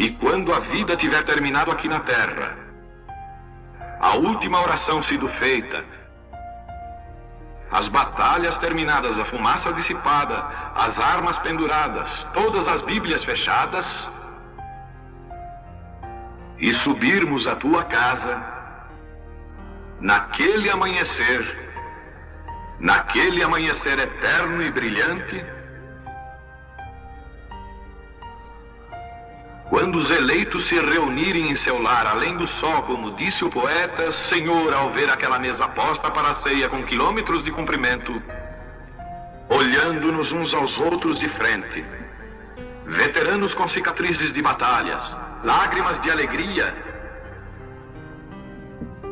E quando a vida tiver terminado aqui na terra, a última oração sido feita, as batalhas terminadas, a fumaça dissipada, as armas penduradas, todas as Bíblias fechadas, e subirmos à tua casa, naquele amanhecer eterno e brilhante, quando os eleitos se reunirem em seu lar, além do sol, como disse o poeta, Senhor, ao ver aquela mesa posta para a ceia com quilômetros de comprimento, olhando-nos uns aos outros de frente, veteranos com cicatrizes de batalhas, lágrimas de alegria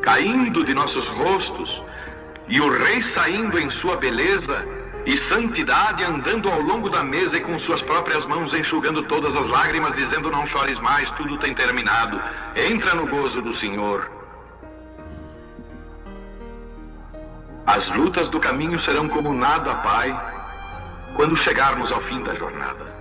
caindo de nossos rostos, e o rei saindo em sua beleza e santidade, andando ao longo da mesa e com suas próprias mãos enxugando todas as lágrimas, dizendo: não chores mais, tudo tem terminado, entra no gozo do Senhor. As lutas do caminho serão como nada, Pai, quando chegarmos ao fim da jornada.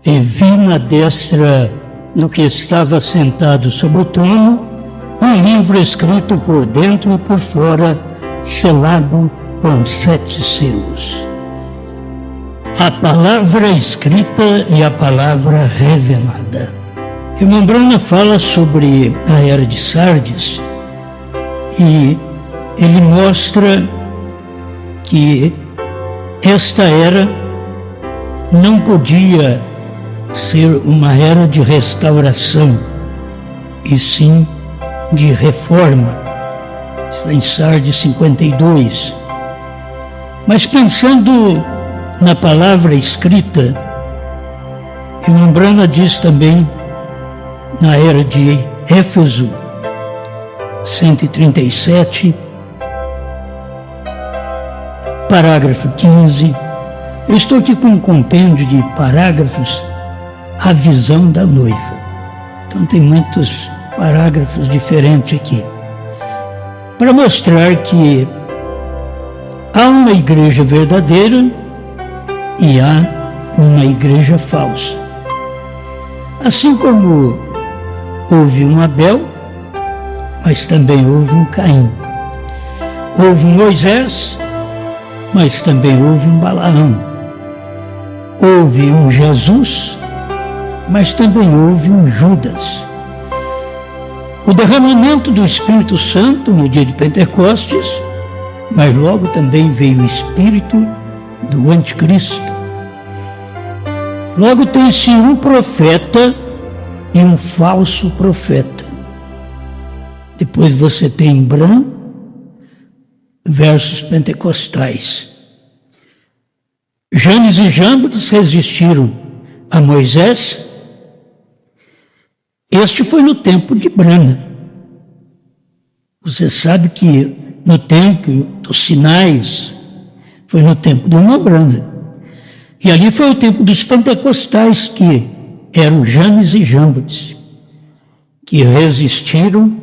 E vi na destra do que estava sentado sobre o trono um livro escrito por dentro e por fora, selado com 7 selos. A palavra escrita e a palavra revelada. Irmão Brana fala sobre a era de Sardes e ele mostra que esta era não podia ser uma era de restauração, e sim de reforma. Está em Sardes 52. Mas pensando na palavra escrita, irmão Brana diz também na era de Éfeso 137, parágrafo 15. Eu estou aqui com um compêndio de parágrafos, a visão da noiva. Então tem muitos parágrafos diferentes aqui, para mostrar que há uma igreja verdadeira e há uma igreja falsa. Assim como houve um Abel, mas também houve um Caim. Houve um Moisés, mas também houve um Balaão. Houve um Jesus, mas também houve um Judas. O derramamento do Espírito Santo no dia de Pentecostes, mas logo também veio o Espírito do Anticristo. Logo tem-se um profeta e um falso profeta. Depois você tem Bram versus pentecostais. Janes e Jambres resistiram a Moisés. Este foi no tempo de Brana. Você sabe que no tempo dos sinais foi no tempo de uma Brana. E ali foi o tempo dos pentecostais, que eram Janes e Jambres, que resistiram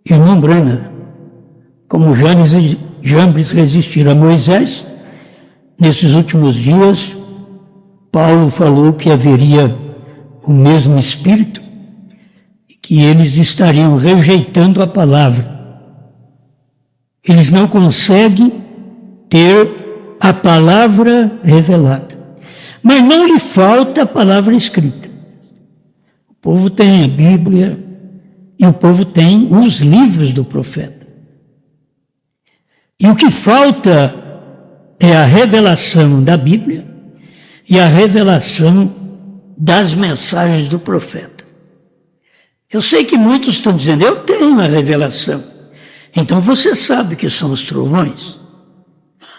irmão Brana. Como Janes e Jambres resistiram a Moisés, nesses últimos dias, Paulo falou que haveria o mesmo Espírito, que eles estariam rejeitando a palavra. Eles não conseguem ter a palavra revelada. Mas não lhe falta a palavra escrita. O povo tem a Bíblia e o povo tem os livros do profeta. E o que falta é a revelação da Bíblia e a revelação das mensagens do profeta. Eu sei que muitos estão dizendo: eu tenho a revelação. Então você sabe que são os trovões.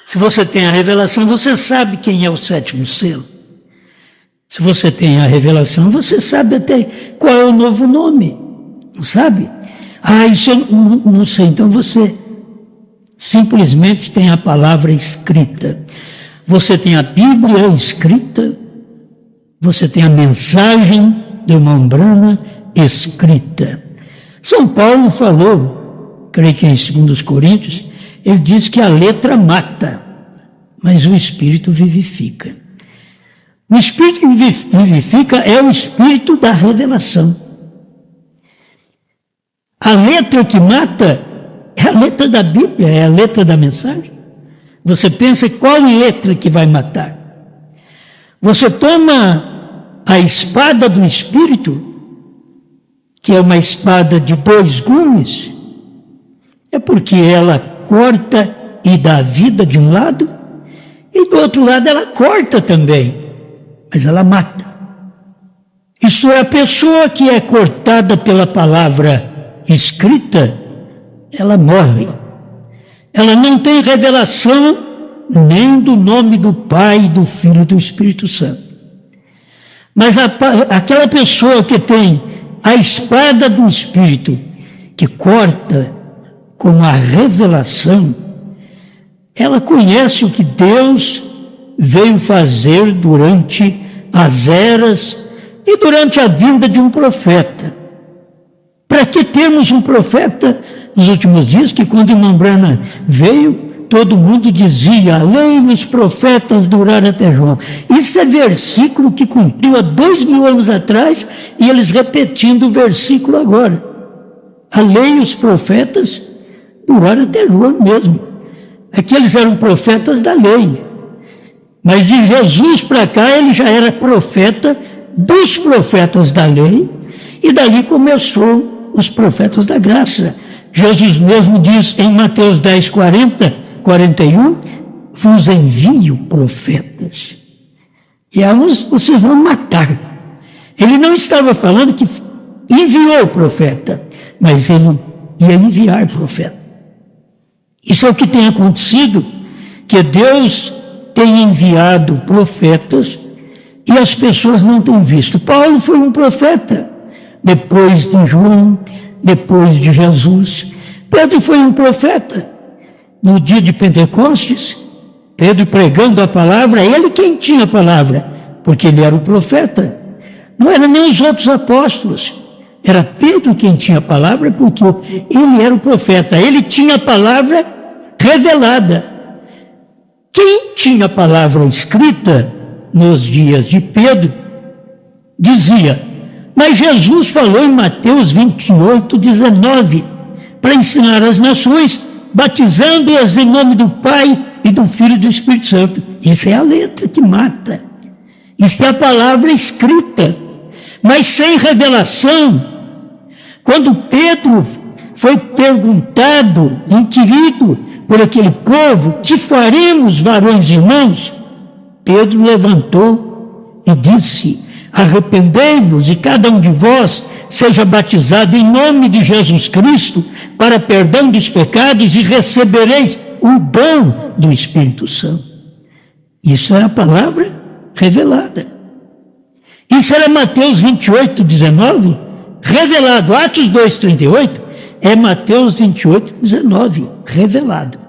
Se você tem a revelação, você sabe quem é o 7º selo. Se você tem a revelação, você sabe até qual é o novo nome. Não sabe? Isso eu não sei. Então você simplesmente tem a palavra escrita. Você tem a Bíblia escrita, você tem a mensagem do irmão Brana escrita. São Paulo falou, creio que em 2 Coríntios, ele diz que a letra mata, mas o Espírito vivifica. O Espírito que vivifica é o Espírito da revelação. A letra que mata é a letra da Bíblia, é a letra da mensagem. Você pensa qual letra que vai matar? Você toma a espada do Espírito, que é uma espada de 2 gumes, é porque ela corta e dá vida de um lado, e do outro lado ela corta também, mas ela mata. Isto é, a pessoa que é cortada pela palavra escrita, ela morre. Ela não tem revelação nem do nome do Pai, do Filho e do Espírito Santo. Mas aquela pessoa que tem a espada do Espírito, que corta com a revelação, ela conhece o que Deus veio fazer durante as eras e durante a vinda de um profeta. Para que termos um profeta nos últimos dias, que quando irmão Branham veio, todo mundo dizia, a lei e os profetas duraram até João. Isso é versículo que cumpriu há 2000 anos atrás, e eles repetindo o versículo agora. A lei e os profetas duraram até João mesmo. Aqueles eram profetas da lei. Mas de Jesus para cá, ele já era profeta dos profetas da lei, e dali começou os profetas da graça. Jesus mesmo diz em Mateus 10, 41, vos envio profetas, e a uns vocês vão matar. Ele não estava falando que enviou o profeta, mas ele ia enviar profeta. Isso é o que tem acontecido, que Deus tem enviado profetas e as pessoas não têm visto. Paulo foi um profeta, depois de João, depois de Jesus. Pedro foi um profeta. No dia de Pentecostes, Pedro pregando a palavra, ele quem tinha a palavra, porque ele era o profeta. Não eram nem os outros apóstolos, era Pedro quem tinha a palavra, porque ele era o profeta, ele tinha a palavra revelada. Quem tinha a palavra escrita nos dias de Pedro, dizia, mas Jesus falou em Mateus 28, 19, para ensinar as nações, batizando-as em nome do Pai e do Filho e do Espírito Santo. Isso é a letra que mata. Isso é a palavra escrita, mas sem revelação. Quando Pedro foi perguntado, inquirido por aquele povo, que faremos, varões e irmãos? Pedro levantou e disse, arrependei-vos e cada um de vós seja batizado em nome de Jesus Cristo para perdão dos pecados e recebereis o dom do Espírito Santo. Isso é a palavra revelada. Isso era Mateus 28, 19, revelado. Atos 2, 38 é Mateus 28, 19, revelado.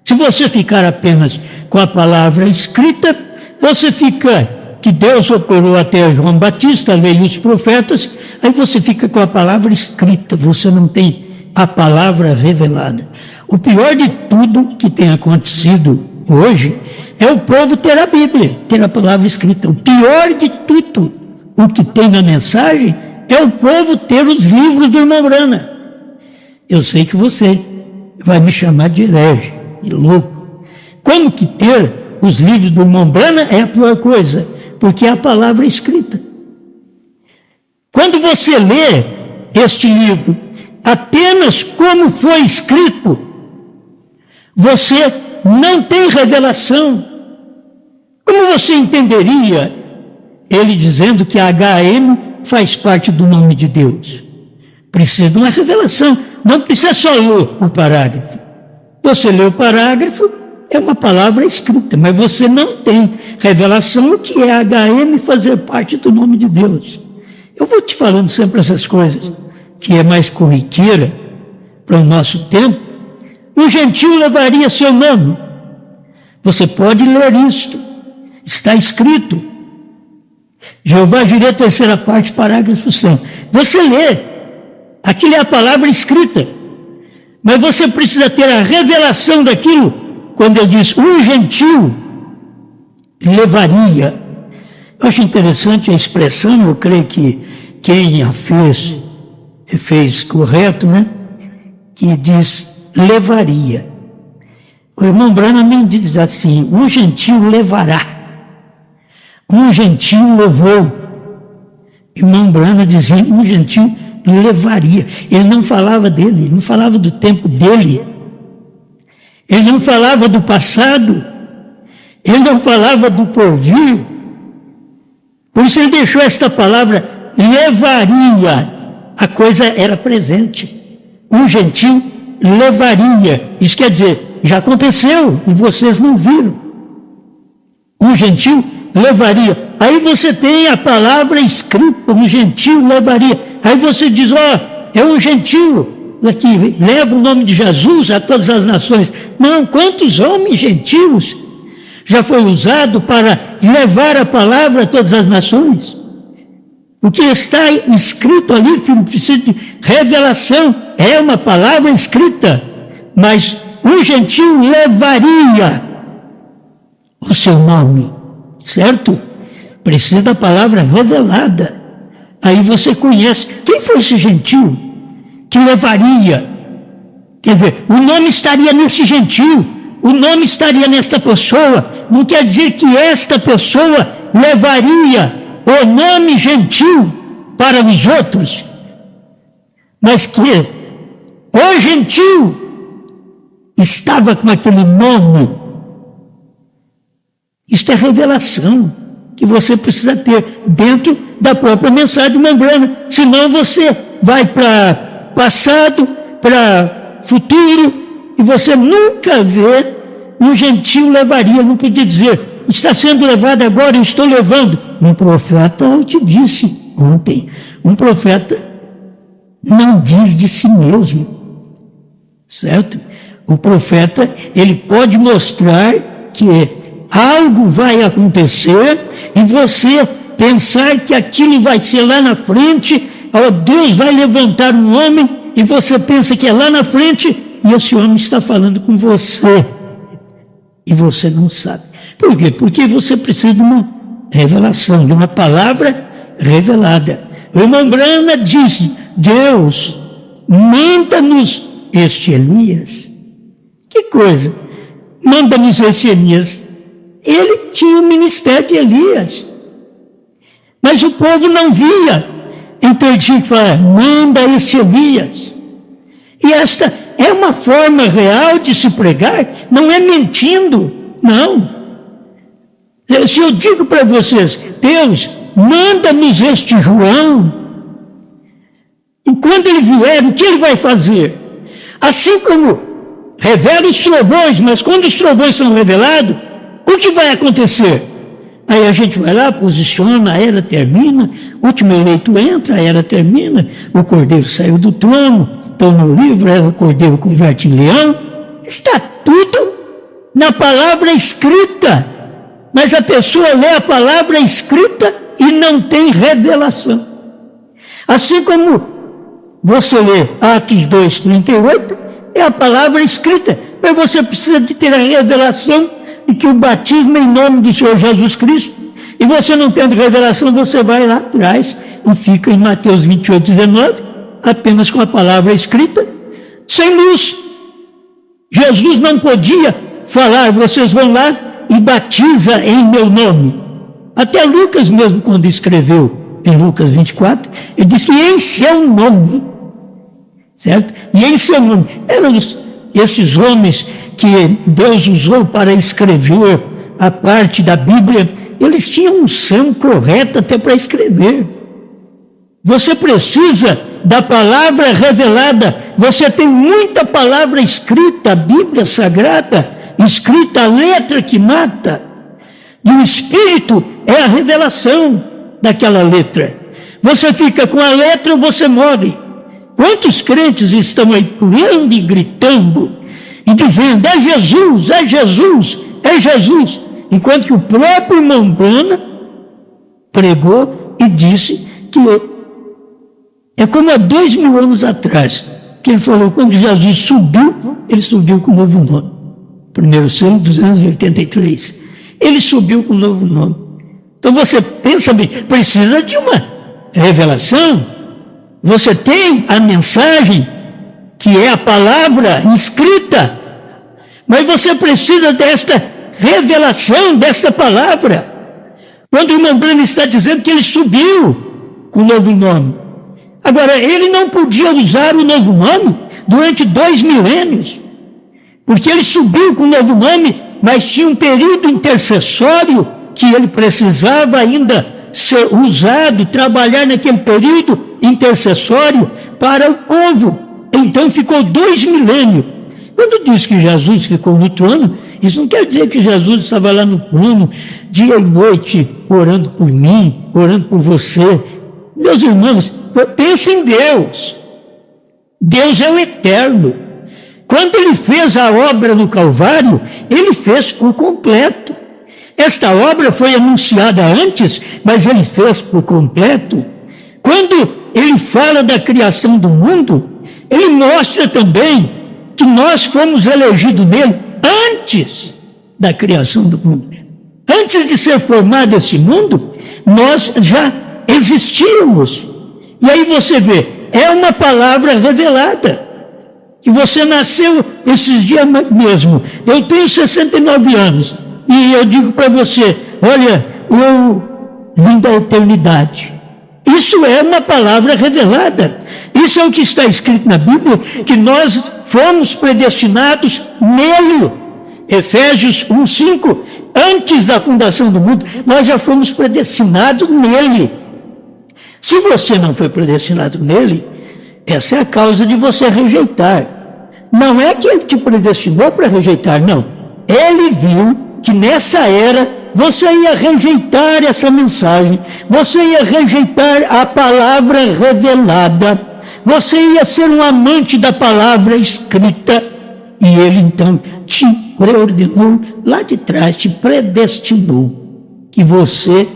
Se você ficar apenas com a palavra escrita, você fica, que Deus operou até João Batista, a lei e os profetas, aí você fica com a palavra escrita, você não tem a palavra revelada. O pior de tudo que tem acontecido hoje é o povo ter a Bíblia, ter a palavra escrita. O pior de tudo, o que tem na mensagem, é o povo ter os livros do irmão Branham. Eu sei que você vai me chamar de herege, de louco. Como que ter os livros do irmão Branham é a pior coisa, porque é a palavra escrita. Quando você lê este livro apenas como foi escrito, você não tem revelação. Como você entenderia ele dizendo que a HM faz parte do nome de Deus? Precisa de uma revelação, não precisa só ler o parágrafo. Você lê o parágrafo, é uma palavra escrita, mas você não tem revelação o que é HM fazer parte do nome de Deus. Eu vou te falando sempre essas coisas, que é mais corriqueira para o nosso tempo. Um gentio levaria seu nome. Você pode ler isto, está escrito. Jeová Jireh, terceira parte, parágrafo 100. Você lê, aquilo é a palavra escrita, mas você precisa ter a revelação daquilo, quando ele diz, um gentil levaria. Eu acho interessante a expressão, eu creio que quem a fez correto, né? Que diz, levaria. O irmão Branham diz assim, um gentil levará. Um gentil levou. Irmão Branham dizia, um gentil levaria. Ele não falava dele, ele não falava do tempo dele. Ele não falava do passado. Ele não falava do porvir. Por isso ele deixou esta palavra, levaria. A coisa era presente. Um gentil levaria. Isso quer dizer, já aconteceu e vocês não viram. Um gentil levaria. Aí você tem a palavra escrita, um gentil levaria. Aí você diz, é um gentil que leva o nome de Jesus a todas as nações. Não, quantos homens gentios já foi usado para levar a palavra a todas as nações? O que está escrito ali, filho, precisa de revelação. É uma palavra escrita, mas um gentil levaria o seu nome, certo? Precisa da palavra revelada. Aí você conhece. Quem foi esse gentil que levaria? Quer dizer, o nome estaria nesse gentil, o nome estaria nesta pessoa. Não quer dizer que esta pessoa levaria o nome gentil para os outros, mas que o gentil estava com aquele nome. Isto é revelação que você precisa ter dentro da própria mensagem membrana. Senão você vai para passado, para futuro, e você nunca vê um gentil levaria. Não podia dizer, está sendo levado agora, eu estou levando. Um profeta, eu te disse ontem, um profeta não diz de si mesmo, certo? O profeta, ele pode mostrar que algo vai acontecer e você pensar que aquilo vai ser lá na frente, Deus vai levantar um homem e você pensa que é lá na frente e esse homem está falando com você e você não sabe. Por quê? Porque você precisa de uma revelação, de uma palavra revelada. O irmão Branham diz, Deus, manda-nos este Elias. Que coisa, manda-nos este Elias. Ele tinha o ministério de Elias, mas o povo não via, então ele tinha que falar, manda este Elias. E esta é uma forma real de se pregar, não é mentindo, não. Se eu digo para vocês, Deus, manda-nos este João, e quando ele vier, o que ele vai fazer? Assim como revela os trovões, mas quando os trovões são revelados, o que vai acontecer? Aí a gente vai lá, posiciona, a era termina, o último eleito entra, a era termina, o cordeiro saiu do trono, então no livro, o cordeiro converte em leão, está tudo na palavra escrita. Mas a pessoa lê a palavra escrita e não tem revelação. Assim como você lê Atos 2:38, é a palavra escrita, mas você precisa de ter a revelação de que o batismo é em nome do Senhor Jesus Cristo, e você não tendo revelação, você vai lá atrás e fica em Mateus 28:19, apenas com a palavra escrita, sem luz. Jesus não podia falar, vocês vão lá e batiza em meu nome. Até Lucas mesmo, quando escreveu em Lucas 24, ele disse que em seu nome, certo? E em seu nome, eram esses homens que Deus usou para escrever a parte da Bíblia, eles tinham unção correta até para escrever. Você precisa da palavra revelada, você tem muita palavra escrita, a Bíblia Sagrada, escrita, a letra que mata, e o Espírito é a revelação daquela letra. Você fica com a letra, você morre. Quantos crentes estão aí pulando e gritando e dizendo, é Jesus, é Jesus, é Jesus, enquanto que o próprio irmão Branham pregou e disse que é como há 2000 anos atrás, que ele falou, quando Jesus subiu, ele subiu com um novo nome. 1 283. Ele subiu com um novo nome. Então você pensa bem, precisa de uma revelação. Você tem a mensagem, que é a palavra escrita, mas você precisa desta revelação, desta palavra. Quando o irmão Branham está dizendo que ele subiu com um novo nome. Agora, ele não podia usar o novo nome durante 2 milênios, porque ele subiu com um novo nome, mas tinha um período intercessório que ele precisava ainda ser usado, trabalhar naquele período intercessório para o povo. Então ficou 2 milênios. Quando diz que Jesus ficou no trono, isso não quer dizer que Jesus estava lá no trono, dia e noite, orando por mim, orando por você. Meus irmãos, pense em Deus. Deus é o eterno. Quando ele fez a obra no Calvário, ele fez por completo. Esta obra foi anunciada antes, mas ele fez por completo. Quando ele fala da criação do mundo, ele mostra também que nós fomos elegidos nele antes da criação do mundo. Antes de ser formado esse mundo, nós já existíamos. E aí você vê, é uma palavra revelada. Que você nasceu esses dias mesmo. Eu tenho 69 anos. E eu digo para você, olha, eu vim da eternidade. Isso é uma palavra revelada. Isso é o que está escrito na Bíblia, que nós fomos predestinados nele. Efésios 1:5, antes da fundação do mundo, nós já fomos predestinados nele. Se você não foi predestinado nele, essa é a causa de você rejeitar. Não é que ele te predestinou para rejeitar, não. Ele viu que nessa era você ia rejeitar essa mensagem, você ia rejeitar a palavra revelada, você ia ser um amante da palavra escrita, e ele então te preordenou lá de trás, te predestinou, que você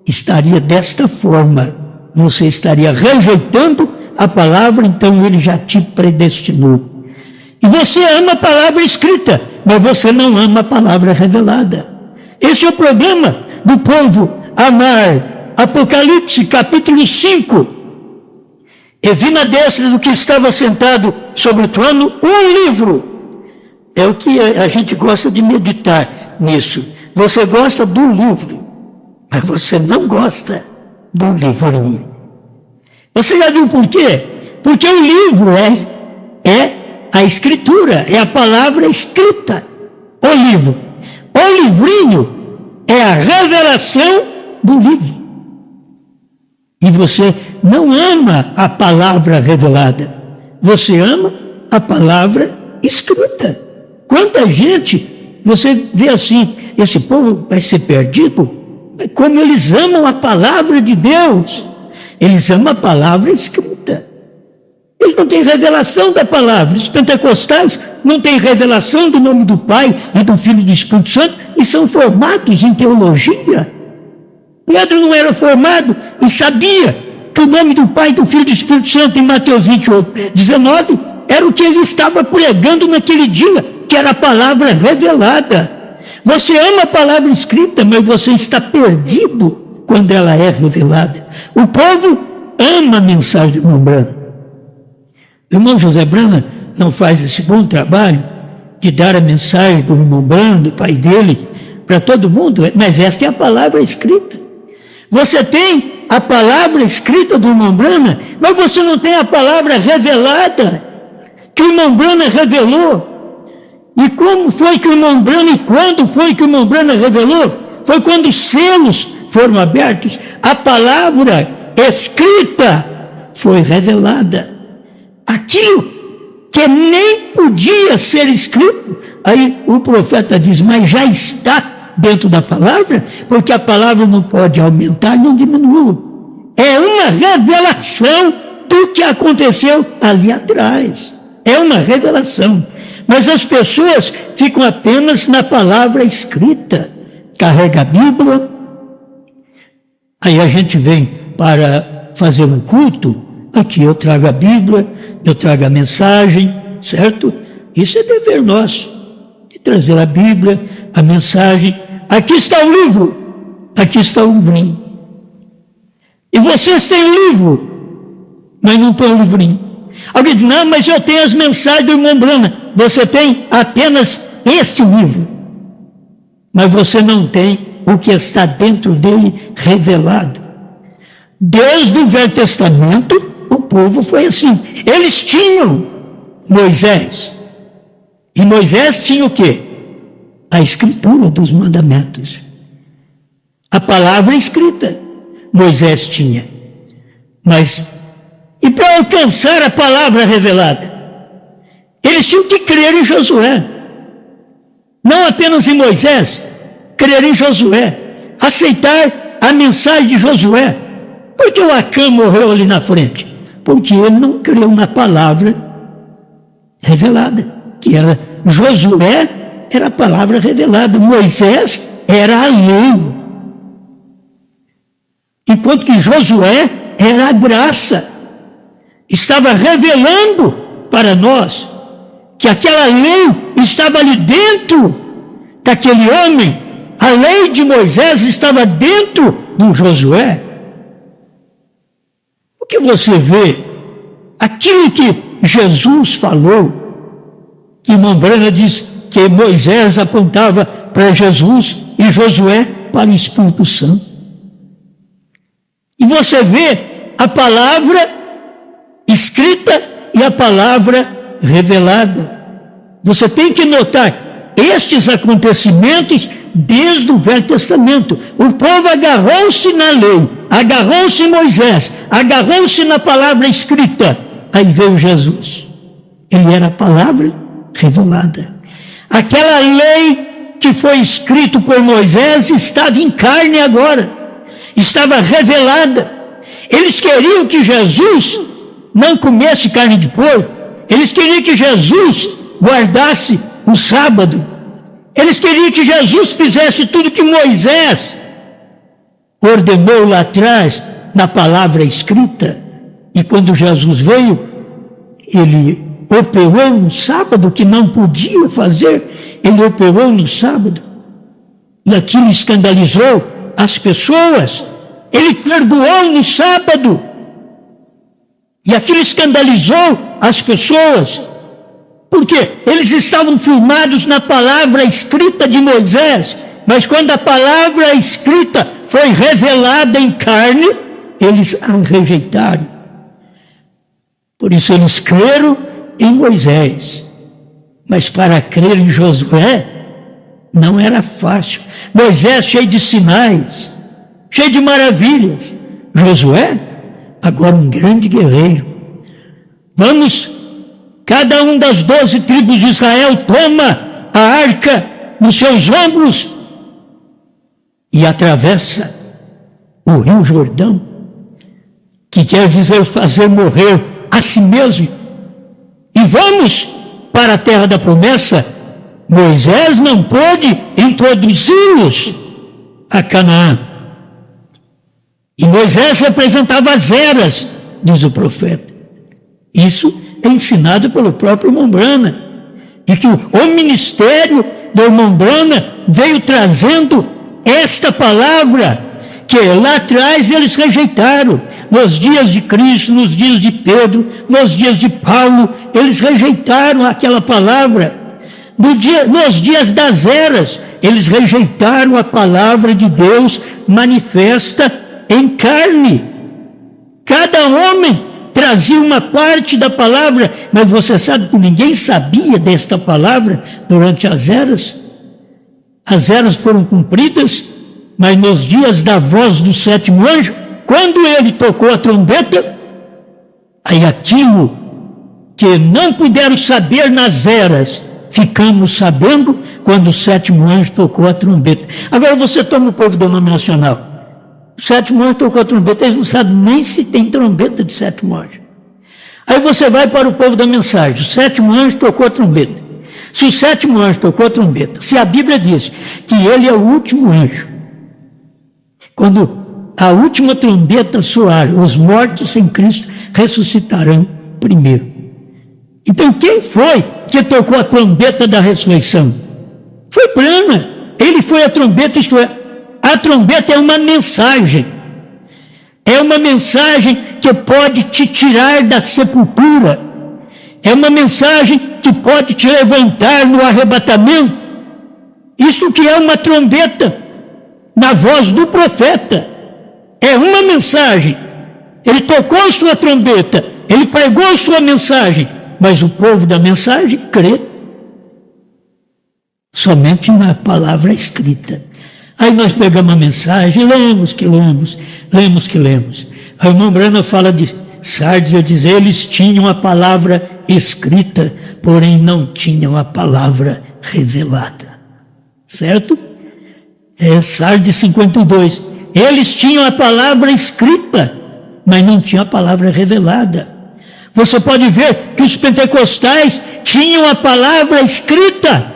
estaria desta forma, você estaria rejeitando a palavra, então ele já te predestinou. E você ama a palavra escrita, mas você não ama a palavra revelada. Esse é o problema do povo amar. Apocalipse, capítulo 5. E vi na destra do que estava sentado sobre o trono um livro. É o que a gente gosta de meditar nisso. Você gosta do livro, mas você não gosta do livro. Você já viu por quê? Porque o livro é a escritura, é a palavra escrita. O livro. O livrinho é a revelação do livro. E você não ama a palavra revelada. Você ama a palavra escrita. Quanta gente, você vê assim, esse povo vai ser perdido, mas como eles amam a palavra de Deus. Eles amam a palavra escrita. Eles não têm revelação da palavra. Os pentecostais não têm revelação do nome do Pai e do Filho e do Espírito Santo e são formados em teologia. Pedro não era formado e sabia que o nome do Pai e do Filho e do Espírito Santo em Mateus 28:19 era o que ele estava pregando naquele dia, que era a palavra revelada. Você ama a palavra escrita, mas você está perdido quando ela é revelada. O povo ama a mensagem do irmão Branham. O irmão José Branham não faz esse bom trabalho de dar a mensagem do irmão Branham, do pai dele, para todo mundo, mas esta é a palavra escrita. Você tem a palavra escrita do irmão Branham, mas você não tem a palavra revelada, que o irmão Branham revelou. E como foi que o irmão Branham, e quando foi que o irmão Branham revelou? Foi quando os selos foram abertos, a palavra escrita foi revelada. Aquilo que nem podia ser escrito, aí o profeta diz, mas já está dentro da palavra, porque a palavra não pode aumentar nem diminuir. É uma revelação do que aconteceu ali atrás. É uma revelação. Mas as pessoas ficam apenas na palavra escrita. Carrega a Bíblia, Aí a gente vem para fazer um culto, aqui eu trago a Bíblia, eu trago a mensagem, certo? Isso é dever nosso, de trazer a Bíblia, a mensagem. Aqui está o livro, aqui está o livrinho. E vocês têm o livro, mas não tem o livrinho. Alguém diz, não, mas eu tenho as mensagens do irmão Brana. Você tem apenas este livro, mas você não tem o que está dentro dele revelado. Desde o Velho Testamento, o povo foi assim. Eles tinham Moisés. E Moisés tinha o quê? A escritura dos mandamentos. A palavra escrita. Moisés tinha. Mas, e para alcançar a palavra revelada, eles tinham que crer em Josué. Não apenas em Moisés, crer em Josué. Aceitar a mensagem de Josué. Por que o Acã morreu ali na frente? Porque ele não creu na palavra revelada, que era Josué, era a palavra revelada, Moisés era a lei. Enquanto que Josué era a graça, estava revelando para nós que aquela lei estava ali dentro daquele homem, a lei de Moisés estava dentro do Josué. O que você vê, aquilo que Jesus falou, que irmão Brana diz que Moisés apontava para Jesus e Josué para o Espírito Santo. E você vê a palavra escrita e a palavra revelada. Você tem que notar estes acontecimentos desde o Velho Testamento. O povo agarrou-se na lei, agarrou-se em Moisés, agarrou-se na palavra escrita. Aí veio Jesus. Ele era a palavra revelada. Aquela lei que foi escrita por Moisés estava em carne agora. Estava revelada. Eles queriam que Jesus não comesse carne de porco. Eles queriam que Jesus guardasse o sábado. Eles queriam que Jesus fizesse tudo que Moisés ordenou lá atrás na palavra escrita. E quando Jesus veio, ele operou no sábado que não podia fazer. Ele operou no sábado. E aquilo escandalizou as pessoas. Ele perdoou no sábado. E aquilo escandalizou as pessoas. Porque eles estavam firmados na palavra escrita de Moisés. Mas quando a palavra escrita foi revelada em carne, eles a rejeitaram. Por isso eles creram em Moisés. Mas para crer em Josué, não era fácil. Moisés cheio de sinais, cheio de maravilhas. Josué, agora um grande guerreiro. Vamos, cada um das 12 tribos de Israel toma a arca nos seus ombros e atravessa o Rio Jordão, que quer dizer fazer morrer a si mesmo. E vamos para a terra da promessa. Moisés não pôde introduzi-los a Canaã. E Moisés representava as eras, diz o profeta. Isso é ensinado pelo próprio irmão Brana. E que o ministério do irmão Brana veio trazendo esta palavra, que lá atrás eles rejeitaram. Nos dias de Cristo, nos dias de Pedro, nos dias de Paulo, eles rejeitaram aquela palavra. Nos dias das eras, eles rejeitaram a palavra de Deus manifesta em carne. Cada homem trazia uma parte da palavra, mas você sabe que ninguém sabia desta palavra durante as eras. As eras foram cumpridas, mas nos dias da voz do sétimo anjo, quando ele tocou a trombeta, aí aquilo que não puderam saber nas eras, ficamos sabendo quando o sétimo anjo tocou a trombeta. Agora você toma o povo denominacional. O sétimo anjo tocou a trombeta, eles não sabem nem se tem trombeta de sétimo anjo. Aí você vai para o povo da mensagem. O sétimo anjo tocou a trombeta. Se o sétimo anjo tocou a trombeta, se a Bíblia diz que ele é o último anjo, quando a última trombeta soar, os mortos em Cristo ressuscitarão primeiro. Então, quem foi que tocou a trombeta da ressurreição? Foi Brana. Ele foi a trombeta, isto é, a trombeta é uma mensagem. É uma mensagem que pode te tirar da sepultura. É uma mensagem que pode te levantar no arrebatamento. Isso que é uma trombeta na voz do profeta. É uma mensagem. Ele tocou sua trombeta, ele pregou sua mensagem, mas o povo da mensagem crê somente na palavra escrita. Aí nós pegamos a mensagem, lemos que lemos. A irmã Brana fala de Sardes, eu dizer, eles tinham a palavra escrita, porém não tinham a palavra revelada. Certo? É Sardes 52. Eles tinham a palavra escrita, mas não tinham a palavra revelada. Você pode ver que os pentecostais tinham a palavra escrita,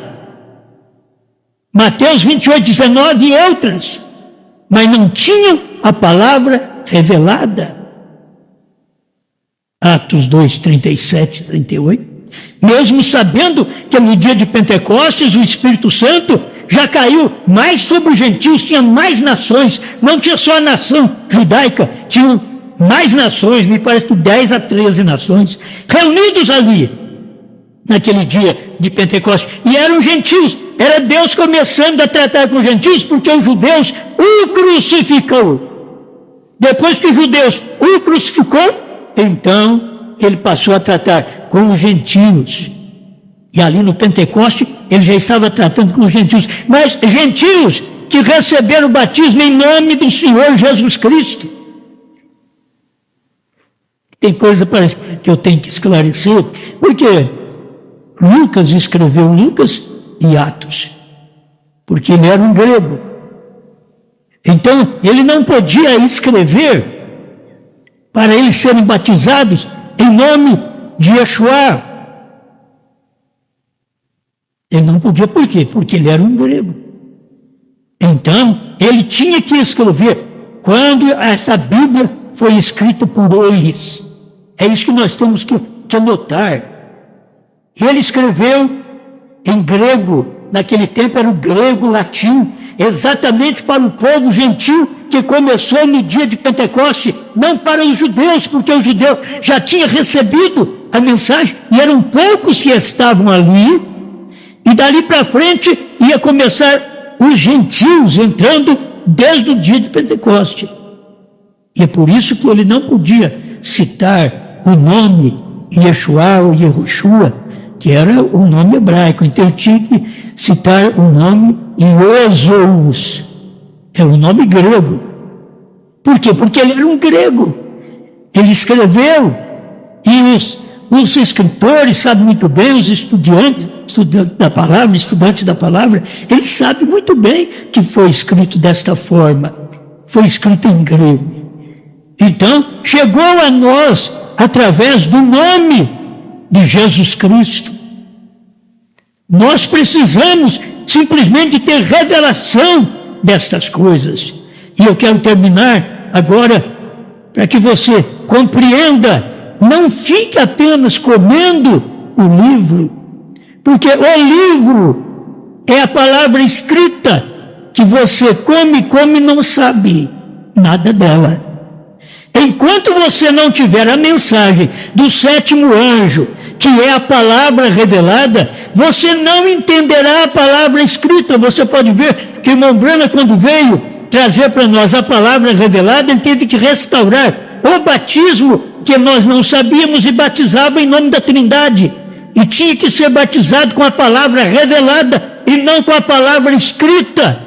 Mateus 28, 19 e outras, mas não tinham a palavra revelada. Atos 2, 37, 38. Mesmo sabendo que no dia de Pentecostes o Espírito Santo já caiu mais sobre os gentios, tinha mais nações, não tinha só a nação judaica, tinham mais nações, me parece que 10 a 13 nações, reunidos ali, naquele dia de Pentecostes, e eram gentios, era Deus começando a tratar com os gentios, porque os judeus o crucificou. Depois que os judeus o crucificou, então ele passou a tratar com os gentios. E ali no Pentecoste, ele já estava tratando com os gentios, mas gentios que receberam o batismo em nome do Senhor Jesus Cristo. Tem coisa parece que eu tenho que esclarecer, porque Lucas escreveu Lucas e Atos, porque ele era um grego. Então, ele não podia escrever para eles serem batizados em nome de Yeshua. Ele não podia, por quê? Porque ele era um grego. Então, ele tinha que escrever quando essa Bíblia foi escrita por eles. É isso que nós temos que anotar. Ele escreveu em grego, naquele tempo era o grego latim, exatamente para o povo gentil que começou no dia de Pentecoste, não para os judeus, porque os judeus já tinham recebido a mensagem e eram poucos que estavam ali, e dali para frente ia começar os gentios entrando desde o dia de Pentecoste. E é por isso que ele não podia citar o nome Yeshua ou Yehoshua, que era o nome hebraico. Então ele tinha que citar o nome Iosous, é o nome grego. Por quê? Porque ele era um grego. Ele escreveu, e os escritores sabem muito bem, os estudantes da palavra, eles sabem muito bem que foi escrito desta forma, foi escrito em grego. Então, chegou a nós através do nome de Jesus Cristo. Nós precisamos simplesmente ter revelação destas coisas. E eu quero terminar agora para que você compreenda, não fique apenas comendo o livro, porque o livro é a palavra escrita que você come e não sabe nada dela. Enquanto você não tiver a mensagem do sétimo anjo, que é a palavra revelada, você não entenderá a palavra escrita. Você pode ver que o irmão Brana, quando veio trazer para nós a palavra revelada, ele teve que restaurar o batismo que nós não sabíamos e batizava em nome da Trindade. E tinha que ser batizado com a palavra revelada e não com a palavra escrita.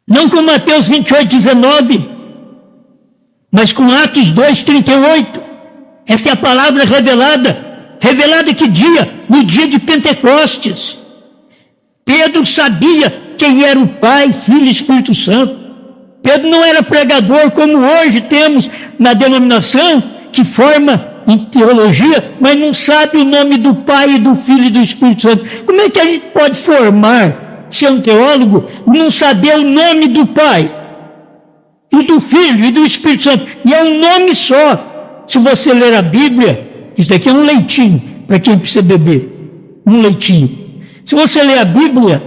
Não com Mateus 28, 19, mas com Atos 2, 38. Esta é a palavra revelada. Revelada que dia? No dia de Pentecostes. Pedro sabia quem era o Pai, Filho e Espírito Santo. Pedro não era pregador como hoje temos na denominação, que forma em teologia, mas não sabe o nome do Pai, e do Filho e do Espírito Santo. Como é que a gente pode formar, ser um teólogo, não saber o nome do Pai, e do Filho e do Espírito Santo. E é um nome só. Se você ler a Bíblia, isso daqui é um leitinho, para quem precisa beber. Um leitinho. Se você ler a Bíblia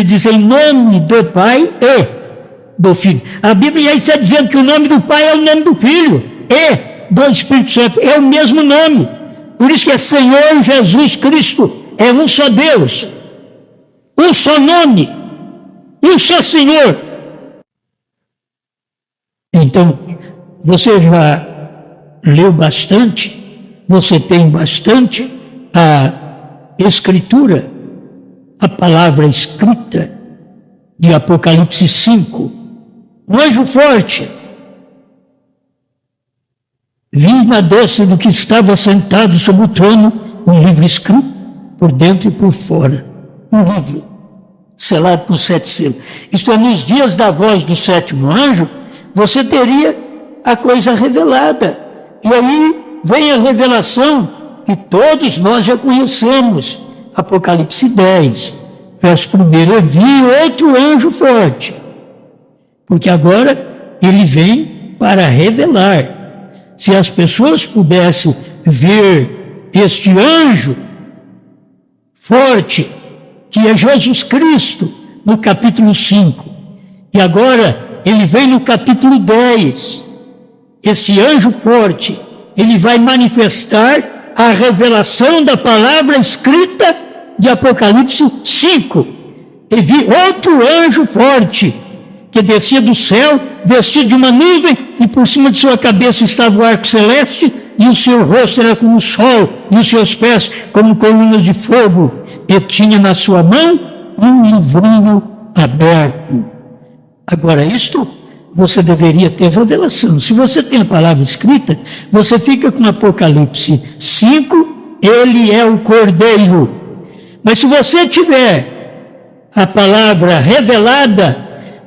diz em nome do Pai e do Filho. A Bíblia já está dizendo que o nome do Pai é o nome do Filho e do Espírito Santo. É o mesmo nome. Por isso que é Senhor Jesus Cristo. É um só Deus. Um só nome. Um só Senhor. Então, você já leu bastante, você tem bastante a Escritura, a palavra escrita de Apocalipse 5. Um anjo forte vi na destra do que estava sentado sobre o trono um livro escrito por dentro e por fora. Um livro selado com 7 selos. Isto é, nos dias da voz do 7º anjo, você teria a coisa revelada. E aí vem a revelação que todos nós já conhecemos. Apocalipse 10, verso 1. Eu vi outro anjo forte. Porque agora ele vem para revelar. Se as pessoas pudessem ver este anjo forte, que é Jesus Cristo, no capítulo 5. E agora ele vem no capítulo 10. Esse anjo forte, ele vai manifestar a revelação da palavra escrita de Apocalipse 5. E vi outro anjo forte, que descia do céu, vestido de uma nuvem, e por cima de sua cabeça estava o arco celeste, e o seu rosto era como o sol, e os seus pés como colunas de fogo, e tinha na sua mão um livrinho aberto. Agora, isto você deveria ter revelação. Se você tem a palavra escrita, você fica com Apocalipse 5, ele é o Cordeiro. Mas se você tiver a palavra revelada,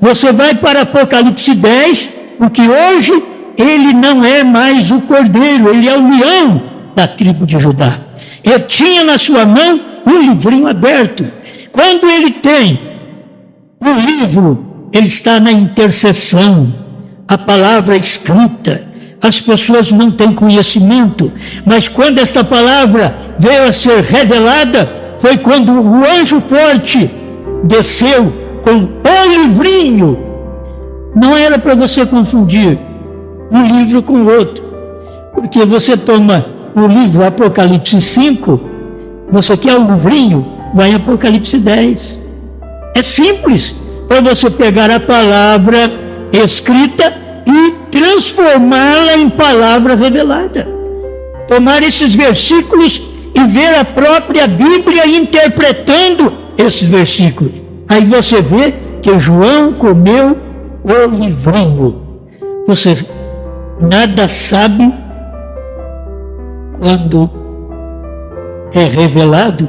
você vai para Apocalipse 10, porque hoje ele não é mais o Cordeiro, ele é o leão da tribo de Judá. Ele tinha na sua mão um livrinho aberto. Quando ele tem o livro, ele está na intercessão, a palavra escrita. As pessoas não têm conhecimento, mas quando esta palavra veio a ser revelada, foi quando o anjo forte desceu com o livrinho. Não era para você confundir um livro com outro, porque você toma o livro Apocalipse 5, você quer o livrinho, vai em Apocalipse 10. É simples, para você pegar a palavra escrita e transformá-la em palavra revelada. Tomar esses versículos e ver a própria Bíblia interpretando esses versículos. Aí você vê que João comeu o livrinho. Você nada sabe quando é revelado.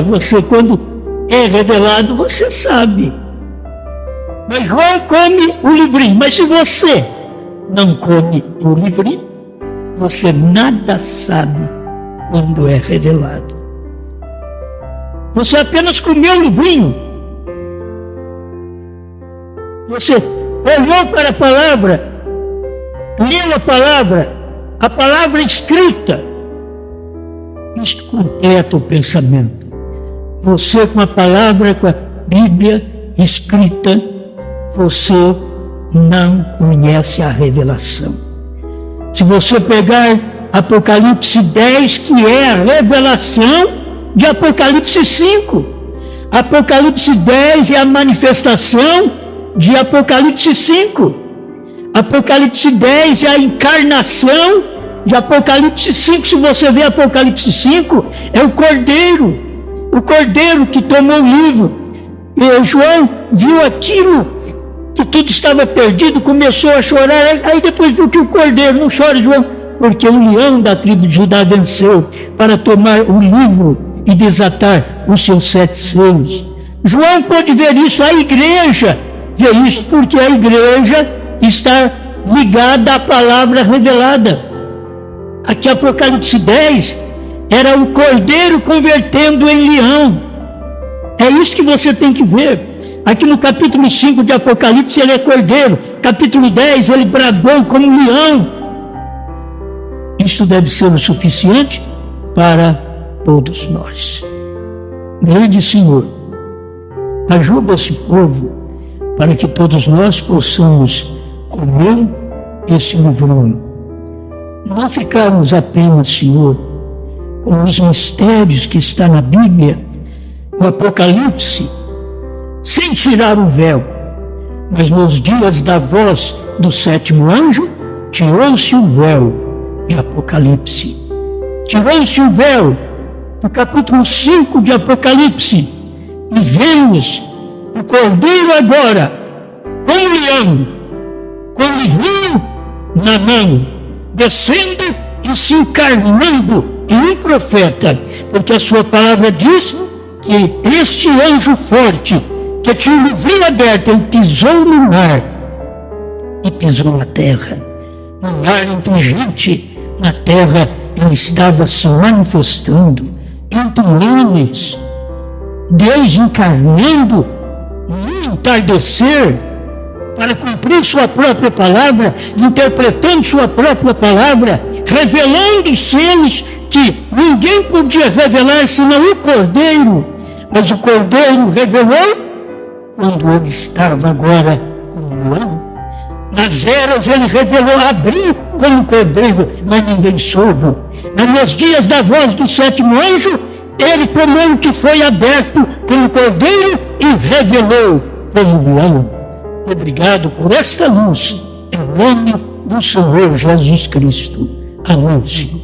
Você quando é revelado, você sabe. Mas João come o livrinho. Mas se você não come o livrinho, você nada sabe quando é revelado. Você apenas comeu o livrinho. Você olhou para a palavra, leu a palavra escrita. Isto completa o pensamento. Você com a palavra, com a Bíblia escrita, você não conhece a revelação. Se você pegar Apocalipse 10, que é a revelação de Apocalipse 5, Apocalipse 10 é a manifestação de Apocalipse 5, Apocalipse 10 é a encarnação de Apocalipse 5. Se você vê Apocalipse 5, é o Cordeiro que tomou o livro. E João viu aquilo, que tudo estava perdido, começou a chorar. Aí depois viu que o Cordeiro, não chora, João, porque o leão da tribo de Judá venceu para tomar o livro e desatar os seus 7 selos. João pôde ver isso, a igreja vê isso, porque a igreja está ligada à palavra revelada. Aqui Apocalipse 10 era o Cordeiro convertendo em leão. É isso que você tem que ver. Aqui no capítulo 5 de Apocalipse ele é cordeiro. Capítulo 10 ele bradou como leão. Isto deve ser o suficiente para todos nós. Grande Senhor, ajuda esse povo para que todos nós possamos comer esse livrão. Não ficarmos apenas, Senhor, com os mistérios que está na Bíblia, o Apocalipse, sem tirar o véu, mas nos dias da voz do sétimo anjo, tirou-se o véu de Apocalipse. Tirou-se o véu do capítulo 5 de Apocalipse e vemos o cordeiro agora, como leão, com o livrinho na mão, descendo e se encarnando em um profeta, porque a sua palavra diz que este anjo forte, que tinha o livrinho aberto, ele pisou no mar e pisou na terra. No mar entre gente, na terra ele estava se manifestando entre homens, Deus encarnando no entardecer para cumprir sua própria palavra, interpretando sua própria palavra, revelando selos que ninguém podia revelar senão o Cordeiro, mas o Cordeiro revelou quando ele estava agora como leão. Nas eras ele revelou, abriu como Cordeiro, mas ninguém soube. Mas nos dias da voz do sétimo anjo, ele tomou o que foi aberto como Cordeiro e revelou como leão. Obrigado por esta luz, em nome do Senhor Jesus Cristo. Amém.